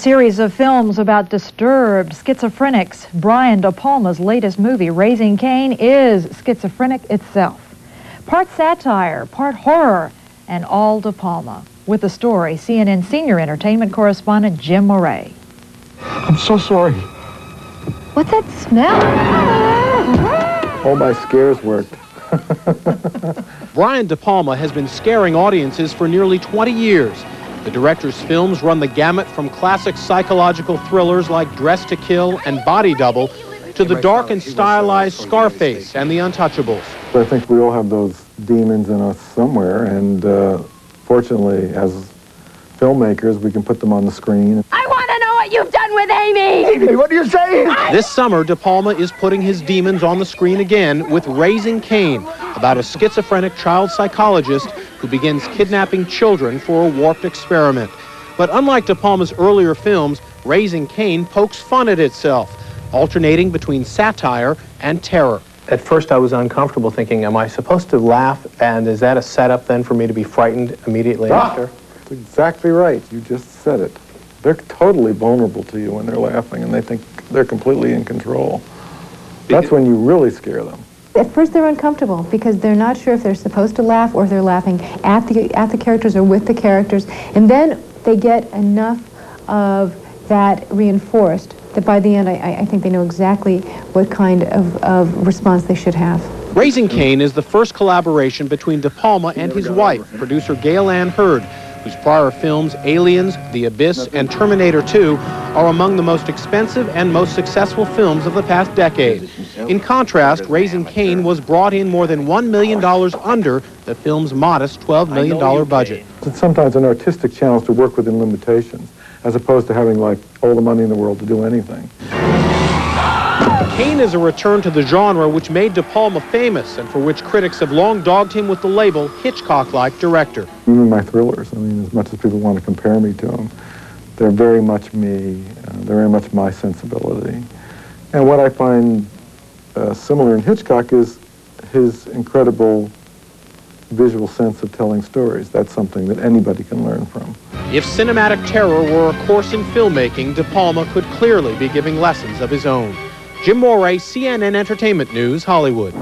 Series of films about disturbed schizophrenics. Brian De Palma's latest movie, Raising Cain, is schizophrenic itself. Part satire, part horror, and all De Palma. With the story, CNN senior entertainment correspondent Jim Moret. I'm so sorry. What's that smell? All my scares worked. Brian De Palma has been scaring audiences for nearly 20 years. The director's films run the gamut from classic psychological thrillers like Dressed to Kill and Body Double to the dark and stylized Scarface and The Untouchables. I think we all have those demons in us somewhere, and fortunately, as filmmakers, we can put them on the screen. I want to know what you've done with Amy! Amy, what are you saying? This summer, De Palma is putting his demons on the screen again with Raising Cain, about a schizophrenic child psychologist who begins kidnapping children for a warped experiment. But unlike De Palma's earlier films, Raising Cain pokes fun at itself, alternating between satire and terror. At first I was uncomfortable thinking, am I supposed to laugh, and is that a setup then for me to be frightened immediately after? That's exactly right. You just said it. They're totally vulnerable to you when they're laughing, and they think they're completely in control. That's when you really scare them. At first they're uncomfortable because they're not sure if they're supposed to laugh or if they're laughing at the characters or with the characters. And then they get enough of that reinforced that by the end I think they know exactly what kind of response they should have. Raising Cain is the first collaboration between De Palma and his wife, producer Gail Ann Hurd, whose prior films, Aliens, The Abyss, and Terminator 2, are among the most expensive and most successful films of the past decade. In contrast, Raising Cain was brought in more than $1 million under the film's modest $12 million budget. It's sometimes an artistic challenge to work within limitations, as opposed to having, like, all the money in the world to do anything. Cain is a return to the genre which made De Palma famous and for which critics have long dogged him with the label Hitchcock-like director. Even my thrillers, I mean, as much as people want to compare me to them, they're very much me, they're very much my sensibility. And what I find similar in Hitchcock is his incredible visual sense of telling stories. That's something that anybody can learn from. If cinematic terror were a course in filmmaking, De Palma could clearly be giving lessons of his own. Jim Moret, CNN Entertainment News, Hollywood.